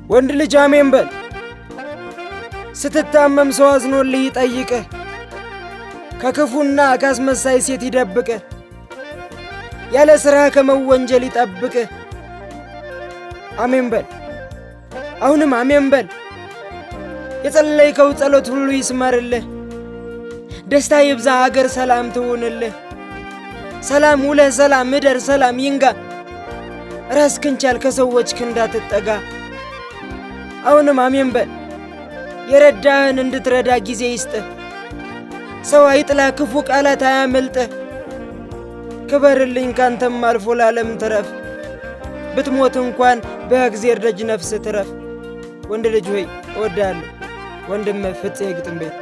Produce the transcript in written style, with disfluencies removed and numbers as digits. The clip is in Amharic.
ወንድ ልጅ አሜን በል። ስትታመም ሰው አዝኖልህ ይጠይቅህ፣ ከክፉና ካስመሳይ ሴት ይደብቅህ፣ ያለ ሥራ ከመወንጀል ይጠብቅህ። አሜን በል። አሁንም አሜን በል። የጸለይከው ጸሎት ሁሉ ይስመርልህ። ደስታ ይብዛ፣ አገር ሰላም ትሁንልህ። ሰላም ውለህ ሰላም እደር፣ ሰላም ይንጋ። ራስህን ቻል፣ ከሰዎች እንዳትጠጋ። አሁንም አሜን በል። የረዳህን እንድትረዳ ጊዜ ይስጥህ። ሰው አይጥላ፣ ክፉ ቃላት አያመልጥህ። ክበርልኝ፣ ካንተም አልፎ ለዓለም ትረፍ። ብትሞት እንኳን በእግዚአብሔር ደጅ ነፍስ ትረፍ። ወንድ ልጅ ሆይ እወድሃለሁ። ወንድምህ ፍፄ ግጥም ቤት